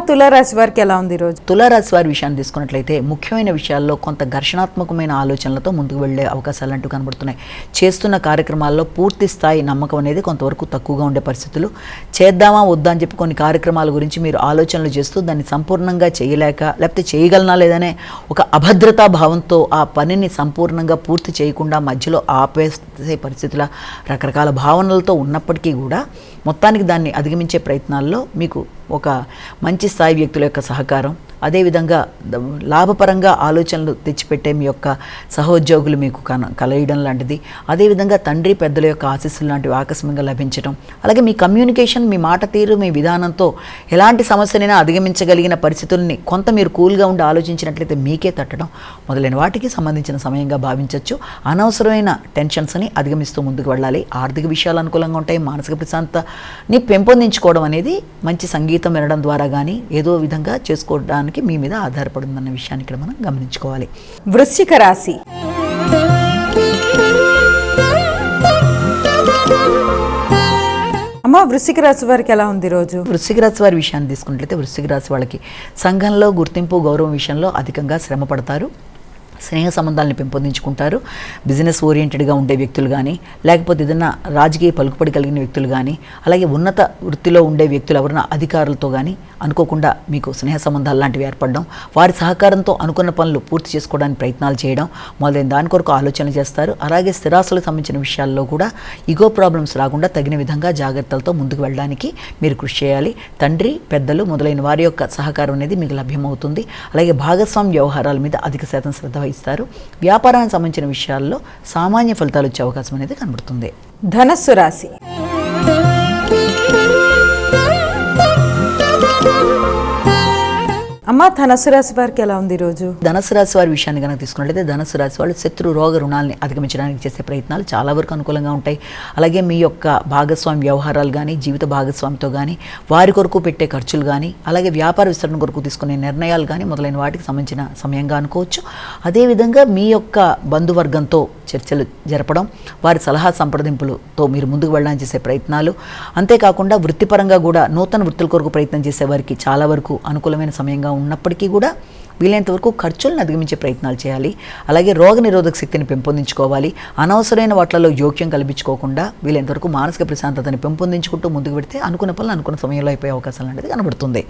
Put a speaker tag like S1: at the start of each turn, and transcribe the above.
S1: తులారాశి వారికి ఎలా ఉంది ఈరోజు?
S2: తులారాశి వారి విషయాన్ని తీసుకున్నట్లయితే ముఖ్యమైన విషయాల్లో కొంత ఘర్షణాత్మకమైన ఆలోచనలతో ముందుకు వెళ్లే అవకాశాలు అంటూ కనబడుతున్నాయి. చేస్తున్న కార్యక్రమాల్లో పూర్తి స్థాయి నమ్మకం అనేది కొంతవరకు తక్కువగా ఉండే పరిస్థితులు. చేద్దామా వద్దా అని చెప్పి కొన్ని కార్యక్రమాల గురించి మీరు ఆలోచనలు చేస్తూ దాన్ని సంపూర్ణంగా చేయలేక, లేకపోతే చేయగలనా లేదనే ఒక అభద్రతా భావంతో ఆ పనిని సంపూర్ణంగా పూర్తి చేయకుండా మధ్యలో ఆపేసే పరిస్థితుల రకరకాల భావనలతో ఉన్నప్పటికీ కూడా మొత్తానికి దాన్ని అధిగమించే ప్రయత్నాల్లో మీకు ఒక మంచి స్థాయి వ్యక్తుల యొక్క సహకారం, అదేవిధంగా లాభపరంగా ఆలోచనలు తెచ్చిపెట్టే మీ యొక్క సహోద్యోగులు మీకు కలయడం లాంటిది, అదేవిధంగా తండ్రి పెద్దల యొక్క ఆశీస్సులు లాంటివి ఆకస్మికంగా లభించడం, అలాగే మీ కమ్యూనికేషన్, మీ మాట తీరు, మీ విధానంతో ఎలాంటి సమస్యనైనా అధిగమించగలిగిన పరిస్థితుల్ని కొంత మీరు కూల్గా ఉండి ఆలోచించినట్లయితే మీకే తట్టడం మొదలైన వాటికి సంబంధించిన సమయంగా భావించవచ్చు. అనవసరమైన టెన్షన్స్ని అధిగమిస్తూ ముందుకు వెళ్ళాలి. ఆర్థిక విషయాలు అనుకూలంగా ఉంటాయి. మానసిక ప్రశాంతని పెంపొందించుకోవడం అనేది మంచి సంగీతం వినడం ద్వారా కానీ ఏదో విధంగా చేసుకోవడానికి మీ మీద ఆధారపడుతుందన్న విషయాన్ని ఇక్కడ మనం గమనించుకోవాలి.
S1: వృశ్చిక రాశి. అమ్మ, వృశ్చిక రాశి వారికి ఎలా ఉంది రోజు?
S2: వృశ్చిక రాశి వారి విషయాన్ని తీసుకున్నట్లయితే వృశ్చిక రాశి వాళ్ళకి సంఘంలో గుర్తింపు, గౌరవం విషయంలో అధికంగా శ్రమ పడతారు. స్నేహ సంబంధాలను పెంపొందించుకుంటారు. బిజినెస్ ఓరియంటెడ్గా ఉండే వ్యక్తులు కానీ, లేకపోతే ఏదైనా రాజకీయ పలుకుబడి కలిగిన వ్యక్తులు కానీ, అలాగే ఉన్నత వృత్తిలో ఉండే వ్యక్తులు ఎవరైనా అధికారులతో కానీ అనుకోకుండా మీకు స్నేహ సంబంధాలు లాంటివి ఏర్పడడం, వారి సహకారంతో అనుకున్న పనులు పూర్తి చేసుకోవడానికి ప్రయత్నాలు చేయడం మొదలైన దాని కొరకు ఆలోచన చేస్తారు. అలాగే స్థిరాస్తులకు సంబంధించిన విషయాల్లో కూడా ఈగో ప్రాబ్లమ్స్ రాకుండా తగిన విధంగా జాగ్రత్తలతో ముందుకు వెళ్ళడానికి మీరు కృషి చేయాలి. తండ్రి, పెద్దలు మొదలైన వారి యొక్క సహకారం అనేది మీకు లభ్యమవుతుంది. అలాగే భాగస్వామ్య వ్యవహారాల మీద అధిక శాతం శ్రద్ధ వహిస్తారు. వ్యాపారానికి సంబంధించిన విషయాల్లో సామాన్య ఫలితాలు వచ్చే అవకాశం అనేది కనబడుతుంది.
S1: ధనస్సు రాశి. అమ్మ, ధనస్సు రాశి వారికి ఎలా ఉంది ఈరోజు?
S2: ధనస్సు రాశి వారి విషయాన్ని కనుక తీసుకున్నట్లయితే ధనస్సు రాశి వాళ్ళు శత్రు రోగ రుణాలని అధిగమించడానికి చేసే ప్రయత్నాలు చాలా వరకు అనుకూలంగా ఉంటాయి. అలాగే మీ యొక్క భాగస్వామి వ్యవహారాలు కానీ, జీవిత భాగస్వామితో కానీ, వారి కొరకు పెట్టే ఖర్చులు కానీ, అలాగే వ్యాపార విస్తరణ కొరకు తీసుకునే నిర్ణయాలు కానీ మొదలైన వాటికి సంబంధించిన సమయంగా అనుకోవచ్చు. అదేవిధంగా మీ యొక్క బంధువర్గంతో చర్చలు జరపడం, వారి సలహా సంప్రదింపులతో మీరు ముందుకు వెళ్ళడానికి చేసే ప్రయత్నాలు, అంతేకాకుండా వృత్తిపరంగా కూడా నూతన వృత్తుల కొరకు ప్రయత్నం చేసే వారికి చాలా వరకు అనుకూలమైన సమయంగా ఉన్నప్పటికీ కూడా వీలైనంత వరకు ఖర్చులను అధిగమించే ప్రయత్నాలు చేయాలి. అలాగే రోగ నిరోధక శక్తిని పెంపొందించుకోవాలి. అనవసరమైన వాటిలో జోక్యం కల్పించుకోకుండా వీలైనంత వరకు మానసిక ప్రశాంతతని పెంపొందించుకుంటూ ముందుకు పెడితే అనుకున్న పనులు అనుకున్న సమయంలో అయిపోయే అవకాశాలు అనేది కనబడుతుంది.